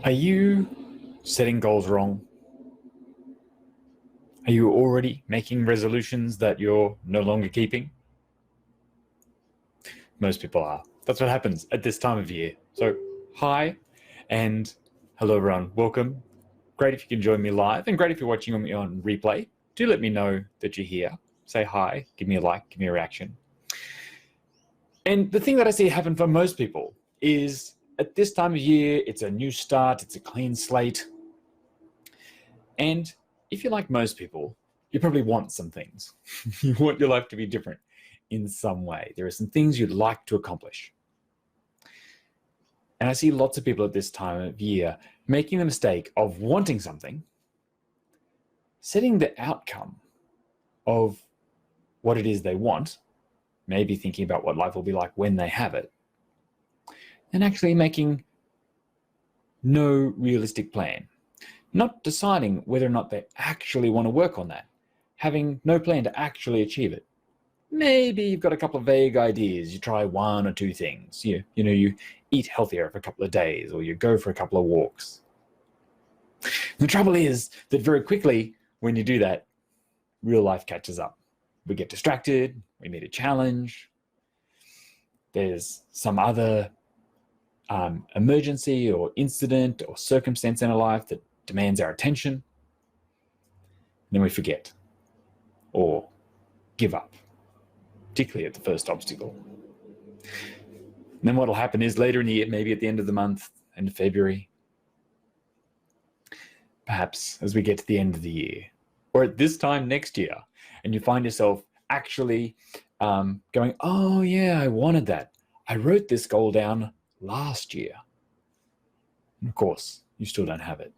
Are you setting goals wrong? Are you already making resolutions that you're no longer keeping? Most people are. That's what happens at this time of year. So, hi and hello, everyone. Welcome. Great if you can join me live, and great if you're watching me on replay. Do let me know that you're here. Say hi, give me a like, give me a reaction. And the thing that I see happen for most people is at this time of year, it's a new start, it's a clean slate. And if you're like most people, you probably want some things. You want your life to be different in some way. There are some things you'd like to accomplish. And I see lots of people at this time of year making the mistake of wanting something, setting the outcome of what it is they want, maybe thinking about what life will be like when they have it, and actually making no realistic plan. Not deciding whether or not they actually want to work on that, having no plan to actually achieve it. Maybe you've got a couple of vague ideas. You try one or two things. You eat healthier for a couple of days, or you go for a couple of walks. The trouble is that very quickly, when you do that, real life catches up. We get distracted, we meet a challenge, there's some other emergency or incident or circumstance in our life that demands our attention, and then we forget or give up, particularly at the first obstacle. And then what will happen is later in the year, maybe at the end of the month, end of February, perhaps as we get to the end of the year, or at this time next year, and you find yourself actually going, oh yeah, I wanted that. I wrote this goal down last year. And of course, you still don't have it.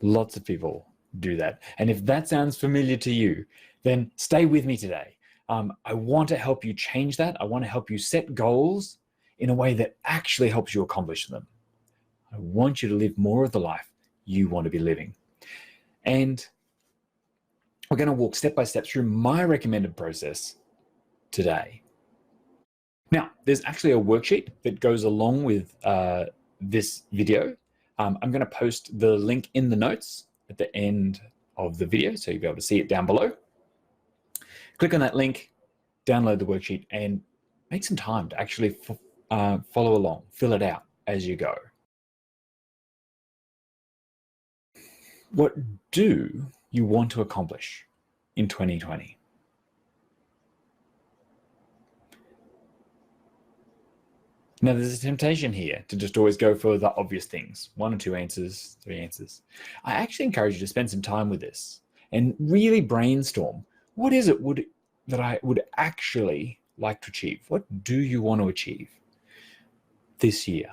Lots of people do that. And if that sounds familiar to you, then stay with me today. I want to help you change that. I want to help you set goals in a way that actually helps you accomplish them. I want you to live more of the life you want to be living. And we're going to walk step by step through my recommended process today. Now, there's actually a worksheet that goes along with this video. I'm going to post the link in the notes at the end of the video, so you'll be able to see it down below. Click on that link, download the worksheet, and make some time to actually follow along, fill it out as you go. What do you want to accomplish in 2020? Now, there's a temptation here to just always go for the obvious things. 1 or 2 answers, 3 answers. I actually encourage you to spend some time with this and really brainstorm. What is it that I would actually like to achieve? What do you want to achieve this year?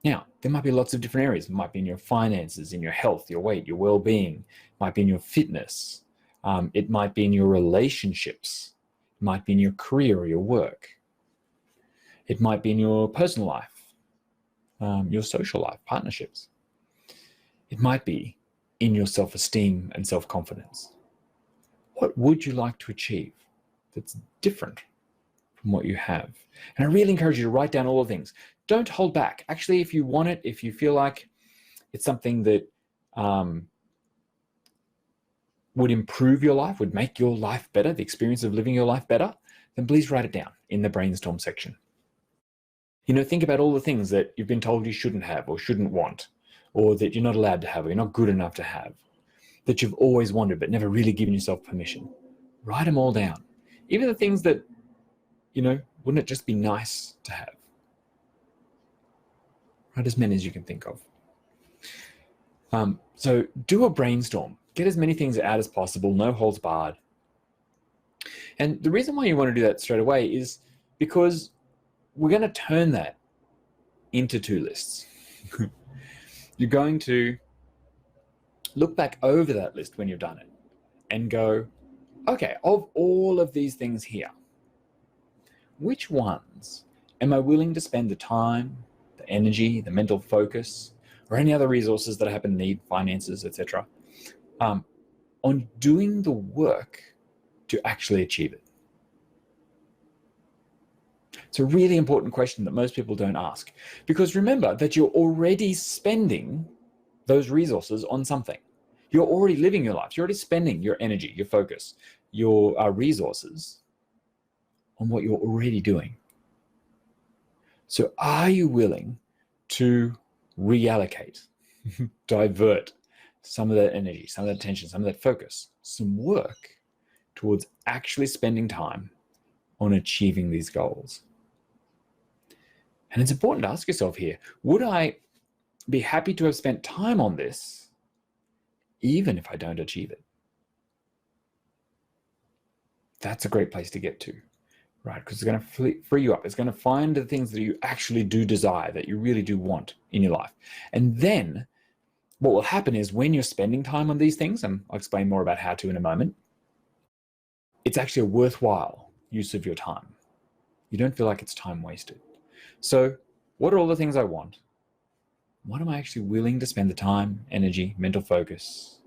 Now, there might be lots of different areas. It might be in your finances, in your health, your weight, your well-being. It might be in your fitness. It might be in your relationships. It might be in your career or your work. It might be in your personal life, your social life, partnerships. It might be in your self-esteem and self-confidence. What would you like to achieve that's different from what you have? And I really encourage you to write down all the things. Don't hold back. Actually, if you want it, if you feel like it's something that would improve your life, would make your life better, the experience of living your life better, then please write it down in the brainstorm section. Think about all the things that you've been told you shouldn't have or shouldn't want, or that you're not allowed to have, or you're not good enough to have, that you've always wanted but never really given yourself permission. Write them all down. Even the things that, wouldn't it just be nice to have? Write as many as you can think of. So do a brainstorm. Get as many things out as possible, no holds barred. And the reason why you want to do that straight away is because we're going to turn that into 2 lists. You're going to look back over that list when you've done it and go, okay, of all of these things here, which ones am I willing to spend the time, the energy, the mental focus, or any other resources that I happen to need, finances, etc., on doing the work to actually achieve it? It's a really important question that most people don't ask, because remember that you're already spending those resources on something. You're already living your life. You're already spending your energy, your focus, your resources on what you're already doing. So are you willing to reallocate, divert some of that energy, some of that attention, some of that focus, some work towards actually spending time on achieving these goals? And it's important to ask yourself here, would I be happy to have spent time on this even if I don't achieve it? That's a great place to get to, right? Because it's going to free you up. It's going to find the things that you actually do desire, that you really do want in your life. And then what will happen is when you're spending time on these things, and I'll explain more about how to in a moment, it's actually a worthwhile use of your time. You don't feel like it's time wasted. So what are all the things I want? What am I actually willing to spend the time, energy, mental focus,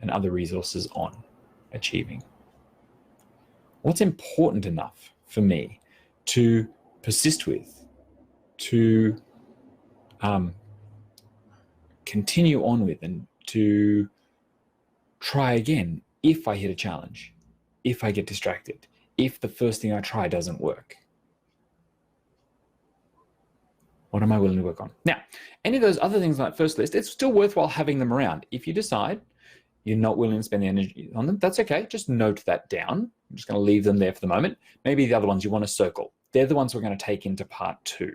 and other resources on achieving? What's important enough for me to persist with, to continue on with, and to try again if I hit a challenge, if I get distracted, if the first thing I try doesn't work? What am I willing to work on? Now, any of those other things on that first list, it's still worthwhile having them around. If you decide you're not willing to spend the energy on them, that's okay. Just note that down. I'm just going to leave them there for the moment. Maybe the other ones you want to circle. They're the ones we're going to take into part 2.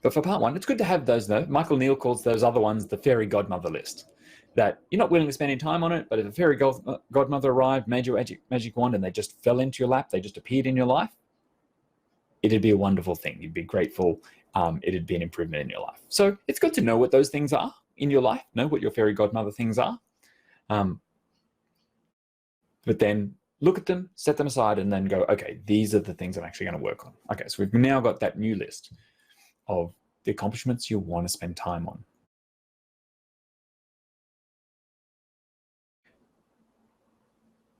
But for part 1, it's good to have those though. Michael Neal calls those other ones the fairy godmother list. That you're not willing to spend any time on it, but if a fairy godmother arrived, made your magic wand, and they just fell into your lap, they just appeared in your life, it'd be a wonderful thing. You'd be grateful. It'd be an improvement in your life. So it's good to know what those things are in your life, know what your fairy godmother things are. But then look at them, set them aside, and then go, okay, these are the things I'm actually going to work on. Okay, so we've now got that new list of the accomplishments you want to spend time on.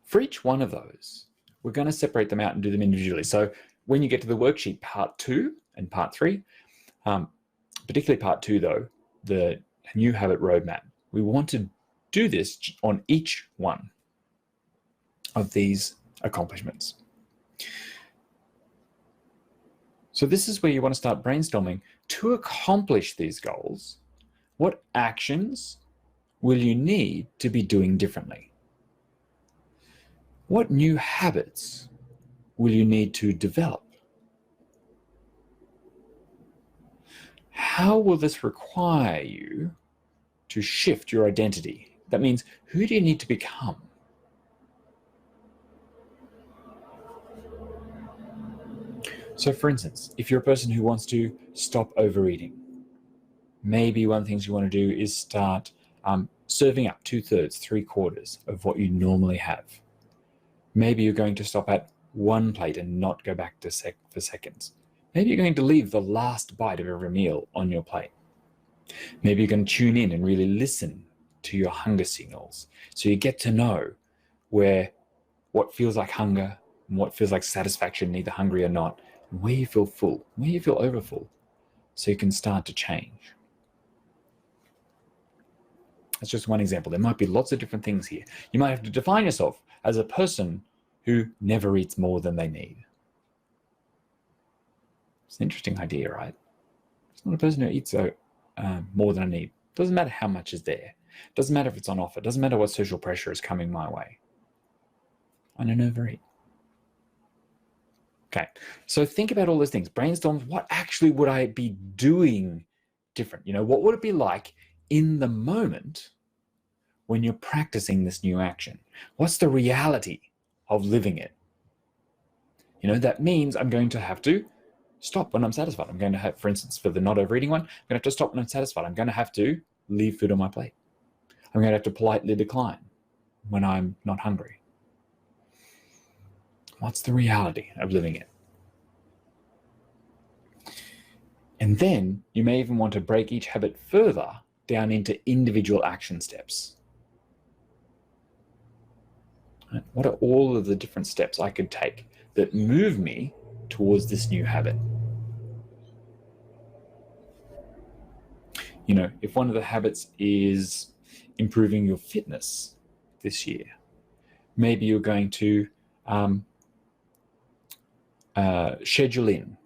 For each one of those, we're going to separate them out and do them individually. So when you get to the worksheet part 2 and part 3, particularly part 2 though, the new habit roadmap, we want to do this on each one of these accomplishments. So this is where you want to start brainstorming to accomplish these goals. What actions will you need to be doing differently? What new habits will you need to develop? How will this require you to shift your identity? That means, who do you need to become? So for instance, if you're a person who wants to stop overeating, maybe one of the things you want to do is start serving up 2/3, 3/4 of what you normally have. Maybe you're going to stop at one plate and not go back to for seconds. Maybe you're going to leave the last bite of every meal on your plate. Maybe you're going to tune in and really listen to your hunger signals, so you get to know what feels like hunger and what feels like satisfaction, either hungry or not, and where you feel full, where you feel overfull, so you can start to change. That's just one example. There might be lots of different things here. You might have to define yourself as a person who never eats more than they need. It's an interesting idea, right? It's not a person who eats more than I need. Doesn't matter how much is there. Doesn't matter if it's on offer. Doesn't matter what social pressure is coming my way. I don't overeat. Okay, so think about all those things. Brainstorm, what actually would I be doing different? What would it be like in the moment when you're practicing this new action? What's the reality of living it? That means I'm going to have to stop when I'm satisfied. I'm going to have, for instance, for the not overeating one, I'm going to have to stop when I'm satisfied. I'm going to have to leave food on my plate. I'm going to have to politely decline when I'm not hungry. What's the reality of living it? And then you may even want to break each habit further down into individual action steps. Right? What are all of the different steps I could take that move me towards this new habit? You know, if one of the habits is improving your fitness this year, maybe you're going to schedule in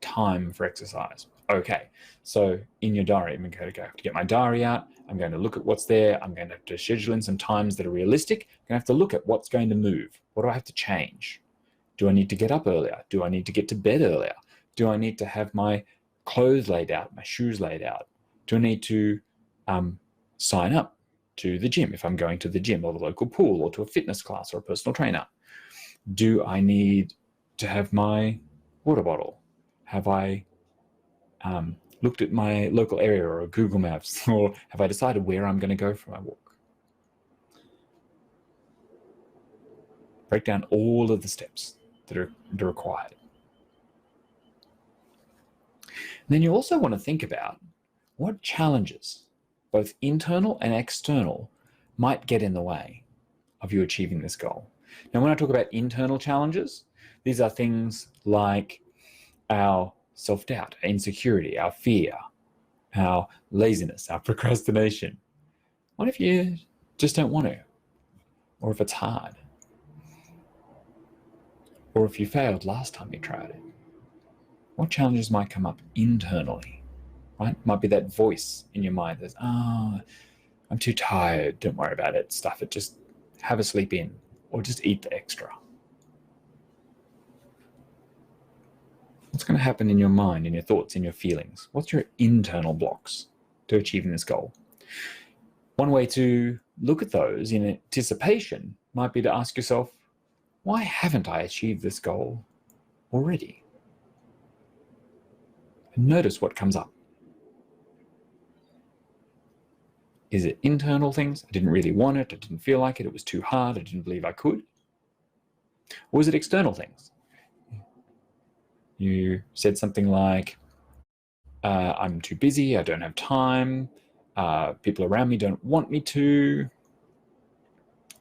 time for exercise. Okay, so in your diary, I'm going to have to get my diary out. I'm going to look at what's there. I'm going to have to schedule in some times that are realistic. I'm going to have to look at what's going to move. What do I have to change? Do I need to get up earlier? Do I need to get to bed earlier? Do I need to have my clothes laid out, my shoes laid out? Do I need to sign up to the gym if I'm going to the gym or the local pool or to a fitness class or a personal trainer? Do I need to have my water bottle? Have I looked at my local area or Google Maps, or have I decided where I'm going to go for my walk? Break down all of the steps that are required. And then you also want to think about what challenges, both internal and external, might get in the way of you achieving this goal. Now, when I talk about internal challenges, these are things like our self-doubt, our insecurity, our fear, our laziness, our procrastination. What if you just don't want to? Or if it's hard? Or if you failed last time you tried it? What challenges might come up internally? Right? Might be that voice in your mind that's, I'm too tired, don't worry about it, stuff it, just have a sleep in, or just eat the extra. What's going to happen in your mind, in your thoughts, in your feelings? What's your internal blocks to achieving this goal? One way to look at those in anticipation might be to ask yourself, why haven't I achieved this goal already? And notice what comes up. Is it internal things? I didn't really want it. I didn't feel like it. It was too hard. I didn't believe I could. Or is it external things? You said something like, I'm too busy. I don't have time. People around me don't want me to,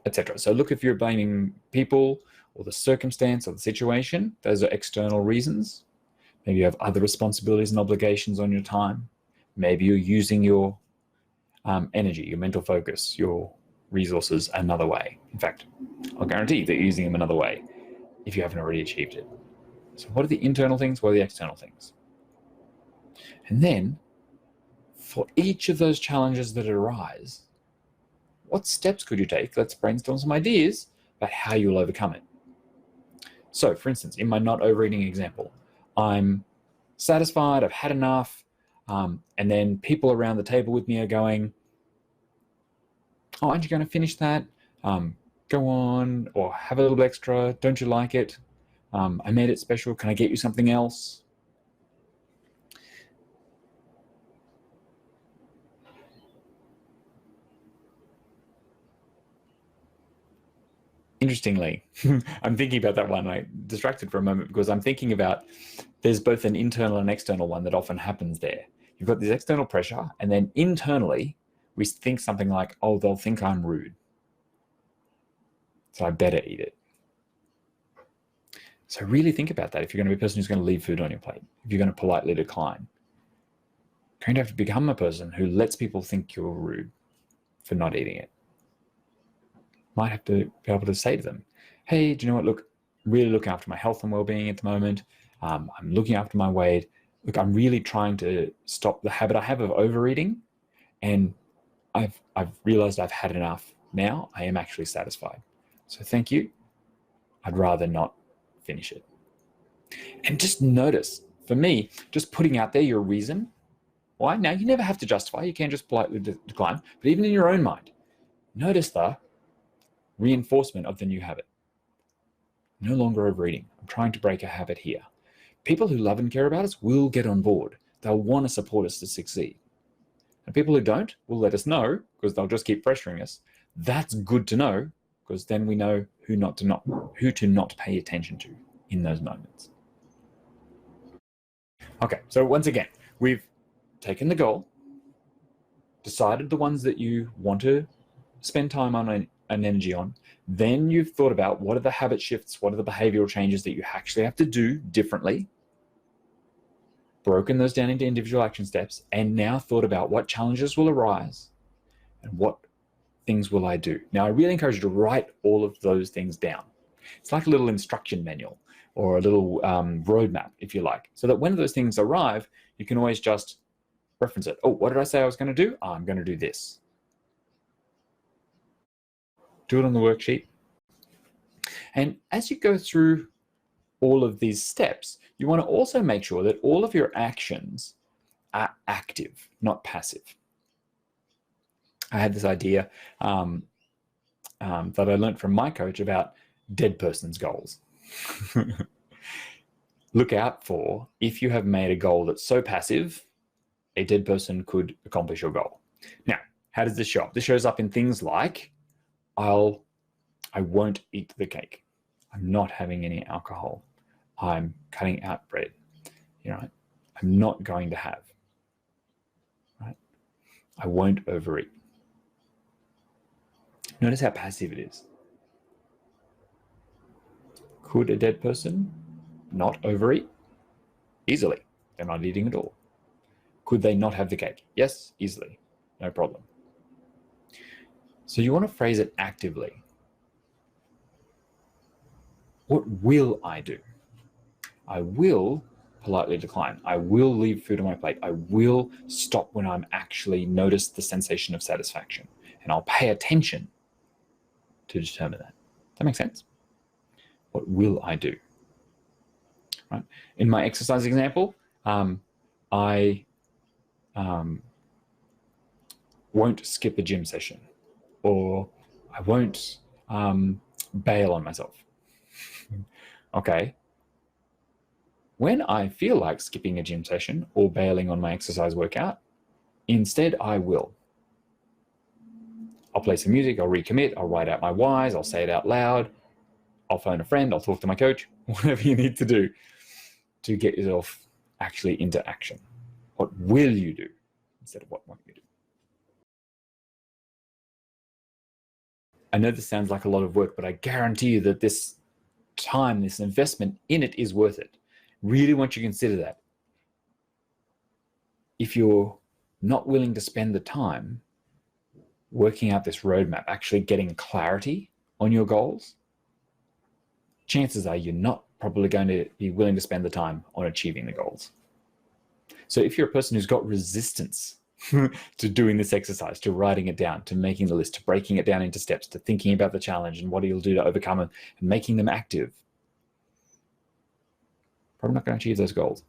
etc. So look if you're blaming people or the circumstance or the situation. Those are external reasons. Maybe you have other responsibilities and obligations on your time. Maybe you're using your energy, your mental focus, your resources another way. In fact, I'll guarantee that you're using them another way if you haven't already achieved it. So what are the internal things? What are the external things? And then for each of those challenges that arise, what steps could you take? Let's brainstorm some ideas about how you'll overcome it. So for instance, in my not overeating example, I'm satisfied, I've had enough, and then people around the table with me are going, oh, aren't you going to finish that? Go on, or have a little extra, don't you like it? I made it special, can I get you something else? Interestingly, I'm thinking about that one. I distracted for a moment because I'm thinking about there's both an internal and external one that often happens there. You've got this external pressure, and then internally, we think something like, oh, they'll think I'm rude, so I better eat it. So really think about that if you're going to be a person who's going to leave food on your plate, if you're going to politely decline. You're going to have to become a person who lets people think you're rude for not eating it. Might have to be able to say to them, hey, do you know what, look, really looking after my health and well-being at the moment. I'm looking after my weight. Look, I'm really trying to stop the habit I have of overeating, and I've realized I've had enough now. I am actually satisfied. So thank you. I'd rather not finish it. And just notice, for me, just putting out there your reason why. Now, you never have to justify. You can just politely decline. But even in your own mind, notice the reinforcement of the new habit. No longer overeating. I'm trying to break a habit here. People who love and care about us will get on board. They'll want to support us to succeed. And people who don't will let us know, because they'll just keep pressuring us. That's good to know, because then we know who to not pay attention to in those moments. Okay, so once again, we've taken the goal, decided the ones that you want to spend time on and energy on. Then you've thought about what are the habit shifts, what are the behavioral changes that you actually have to do differently, broken those down into individual action steps, and now thought about what challenges will arise and what things will I do. Now, I really encourage you to write all of those things down. It's like a little instruction manual or a little roadmap, if you like, so that when those things arrive, you can always just reference it. Oh, what did I say I was going to do? I'm going to do this. Do it on the worksheet. And as you go through all of these steps, you want to also make sure that all of your actions are active, not passive. I had this idea that I learned from my coach about dead person's goals. Look out for if you have made a goal that's so passive, a dead person could accomplish your goal. Now, how does this show up? This shows up in things like, I won't eat the cake. I'm not having any alcohol. I'm cutting out bread. I'm not going to have. Right? I won't overeat. Notice how passive it is. Could a dead person not overeat? Easily. They're not eating at all. Could they not have the cake? Yes, easily. No problem. So you want to phrase it actively. What will I do? I will politely decline. I will leave food on my plate. I will stop when I'm actually notice the sensation of satisfaction. And I'll pay attention to determine that. That makes sense? What will I do? Right? In my exercise example, I won't skip a gym session, or I won't bail on myself. Okay. When I feel like skipping a gym session or bailing on my exercise workout, instead I will. I'll play some music, I'll recommit, I'll write out my whys, I'll say it out loud, I'll phone a friend, I'll talk to my coach, whatever you need to do to get yourself actually into action. What will you do instead of what won't you do? I know this sounds like a lot of work, but I guarantee you that this time, this investment in it is worth it. Really want you to consider that. If you're not willing to spend the time working out this roadmap, actually getting clarity on your goals, chances are you're not probably going to be willing to spend the time on achieving the goals. So if you're a person who's got resistance to doing this exercise, to writing it down, to making the list, to breaking it down into steps, to thinking about the challenge and what you'll do to overcome it and making them active, probably not going to achieve those goals.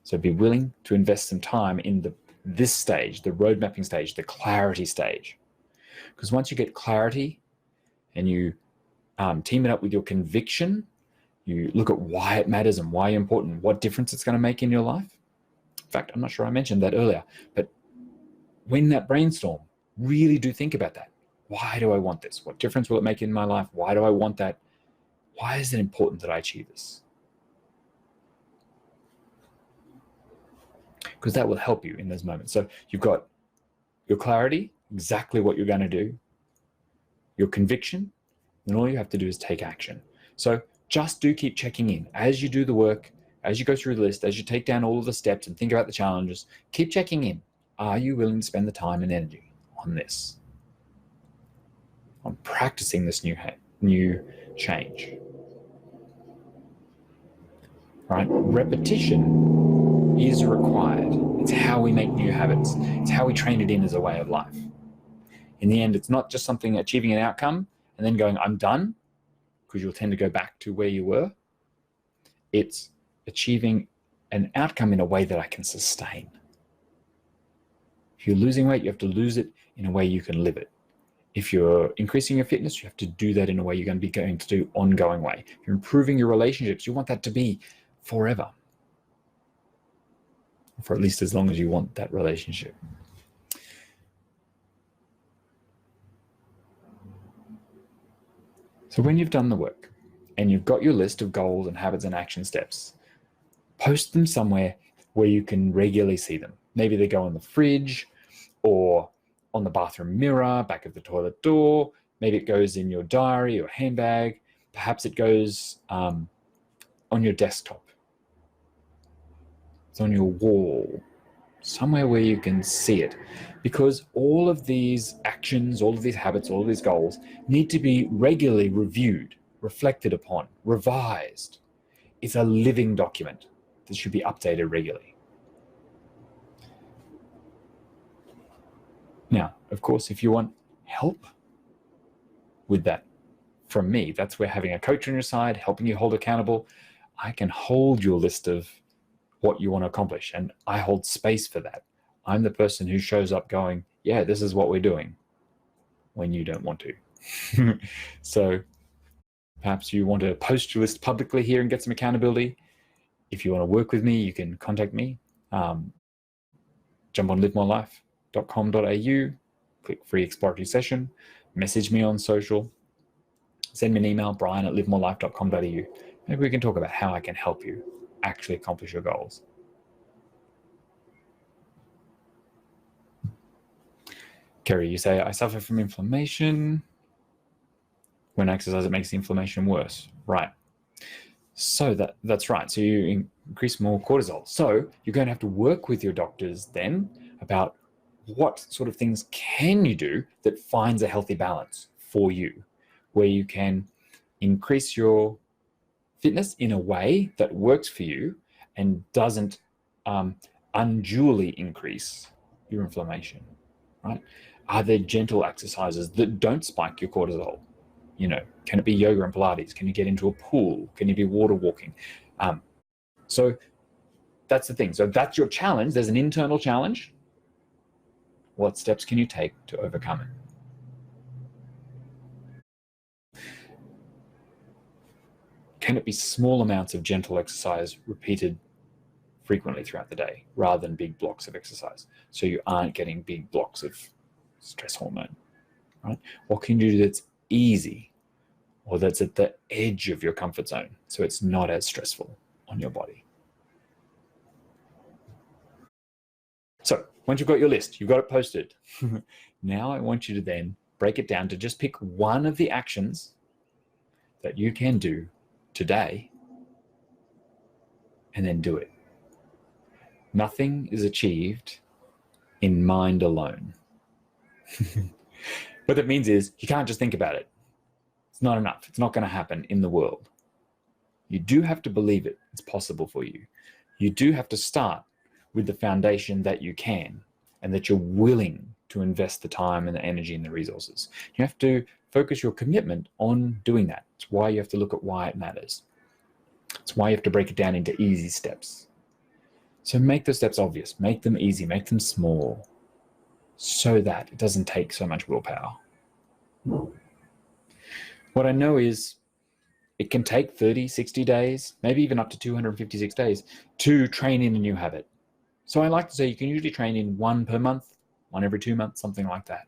So be willing to invest some time in this stage, the road mapping stage, the clarity stage. Because once you get clarity and you team it up with your conviction, you look at why it matters and why it's important, what difference it's going to make in your life. In fact, I'm not sure I mentioned that earlier, but when that brainstorm, really do think about that. Why do I want this? What difference will it make in my life? Why do I want that? Why is it important that I achieve this? Because that will help you in those moments. So you've got your clarity, exactly what you're going to do, your conviction, and all you have to do is take action. So just do keep checking in as you do the work, as you go through the list, as you take down all of the steps and think about the challenges. Keep checking in. Are you willing to spend the time and energy on this? On practicing this new change. Right? Repetition is required. It's how we make new habits. It's how we train it in as a way of life. In the end, it's not just something achieving an outcome and then going, I'm done, because you'll tend to go back to where you were. It's achieving an outcome in a way that I can sustain. If you're losing weight, you have to lose it in a way you can live it. If you're increasing your fitness, you have to do that in a way you're going to do ongoing way. If you're improving your relationships, you want that to be forever. For at least as long as you want that relationship. So when you've done the work and you've got your list of goals and habits and action steps, post them somewhere where you can regularly see them. Maybe they go on the fridge or on the bathroom mirror, back of the toilet door, Maybe it goes in your diary or handbag. Perhaps it goes on your desktop. It's on your wall, somewhere where you can see it. Because all of these actions, all of these habits, all of these goals need to be regularly reviewed, reflected upon, revised. It's a living document that should be updated regularly. Now, of course, if you want help with that from me, that's where having a coach on your side, helping you hold accountable, I can hold your list of what you want to accomplish, and I hold space for that. I'm the person who shows up going, yeah, this is what we're doing, when you don't want to. So perhaps you want to post your list publicly here and get some accountability. If you want to work with me, you can contact me. Jump on livemorelife.com.au, click free exploratory session, message me on social, send me an email, brian@livemorelife.com.au. Maybe we can talk about how I can help you actually accomplish your goals. Kerry, you say, I suffer from inflammation. When I exercise, it makes the inflammation worse. Right. So that's right. So you increase more cortisol. So you're going to have to work with your doctors then about what sort of things can you do that finds a healthy balance for you, where you can increase your fitness in a way that works for you and doesn't unduly increase your inflammation, right? Are there gentle exercises that don't spike your cortisol? You know, can it be yoga and Pilates? Can you get into a pool? Can you be water walking? So that's the thing. So that's your challenge. There's an internal challenge. What steps can you take to overcome it? Can it be small amounts of gentle exercise repeated frequently throughout the day rather than big blocks of exercise, so you aren't getting big blocks of stress hormone, right? What can you do that's easy or that's at the edge of your comfort zone so it's not as stressful on your body? So once you've got your list, you've got it posted. Now I want you to then break it down to just pick one of the actions that you can do today and then do it. Nothing is achieved in mind alone. What that means is you can't just think about it. It's not enough. It's not going to happen in the world. You do have to believe it. It's possible for you. You do have to start with the foundation that you can and that you're willing to invest the time and the energy and the resources. You have to focus your commitment on doing that. It's why you have to look at why it matters. It's why you have to break it down into easy steps. So make the steps obvious, make them easy, make them small, so that it doesn't take so much willpower. What I know is it can take 30, 60 days, maybe even up to 256 days to train in a new habit. So I like to say you can usually train in one per month, one every 2 months, something like that.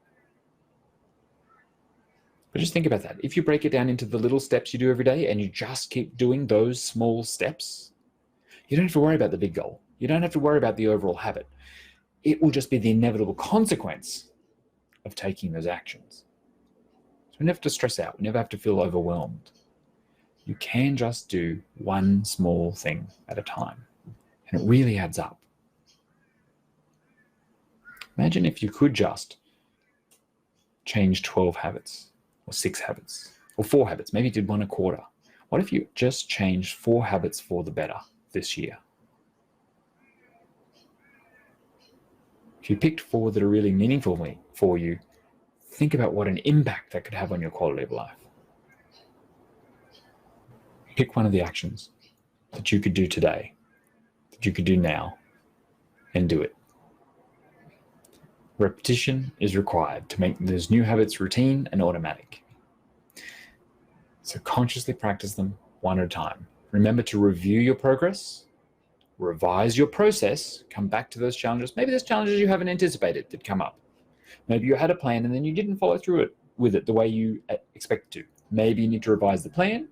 But just think about that. If you break it down into the little steps you do every day and you just keep doing those small steps, you don't have to worry about the big goal. You don't have to worry about the overall habit. It will just be the inevitable consequence of taking those actions. So we never have to stress out. We never have to feel overwhelmed. You can just do one small thing at a time, and it really adds up. Imagine if you could just change 12 habits, or 6 habits, or 4 habits. Maybe you did one a quarter. What if you just changed 4 habits for the better this year? If you picked 4 that are really meaningful for you, think about what an impact that could have on your quality of life. Pick one of the actions that you could do today, that you could do now, and do it. Repetition is required to make those new habits routine and automatic. So consciously practice them one at a time. Remember to review your progress, revise your process, come back to those challenges. Maybe there's challenges you haven't anticipated that come up. Maybe you had a plan and then you didn't follow through with it the way you expected to. Maybe you need to revise the plan.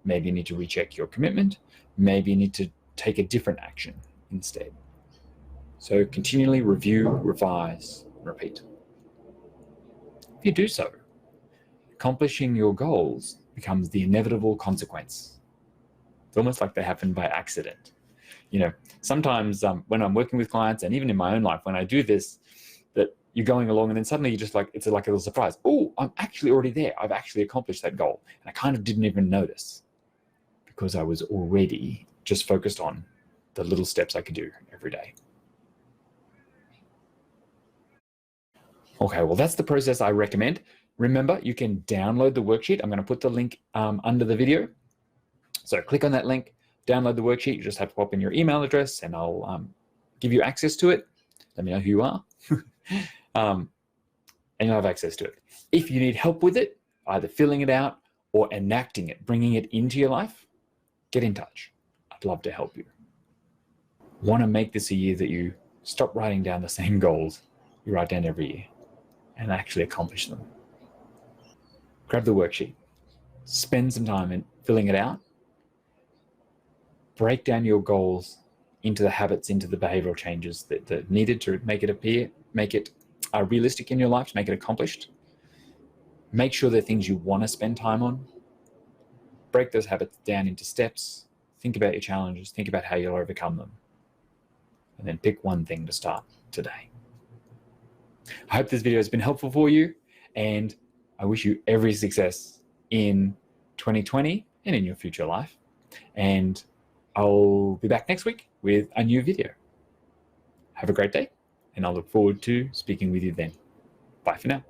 Maybe you need to recheck your commitment. Maybe you need to take a different action instead. So continually review, revise, repeat. If you do so, accomplishing your goals becomes the inevitable consequence. It's almost like they happen by accident. Sometimes when I'm working with clients, and even in my own life, when I do this, that you're going along and then suddenly it's like a little surprise. Oh, I'm actually already there. I've actually accomplished that goal. And I kind of didn't even notice because I was already just focused on the little steps I could do every day. Okay, well, that's the process I recommend. Remember, you can download the worksheet. I'm going to put the link under the video. So click on that link, download the worksheet. You just have to pop in your email address and I'll give you access to it. Let me know who you are. And you'll have access to it. If you need help with it, either filling it out or enacting it, bringing it into your life, get in touch. I'd love to help you. Want to make this a year that you stop writing down the same goals you write down every year and actually accomplish them. Grab the worksheet, spend some time in filling it out, break down your goals into the habits, into the behavioral changes that are needed to make it realistic in your life, to make it accomplished. Make sure they're things you want to spend time on. Break those habits down into steps. Think about your challenges. Think about how you'll overcome them. And then pick one thing to start today. I hope this video has been helpful for you, and I wish you every success in 2020 and in your future life. And I'll be back next week with a new video. Have a great day, and I'll look forward to speaking with you then. Bye for now.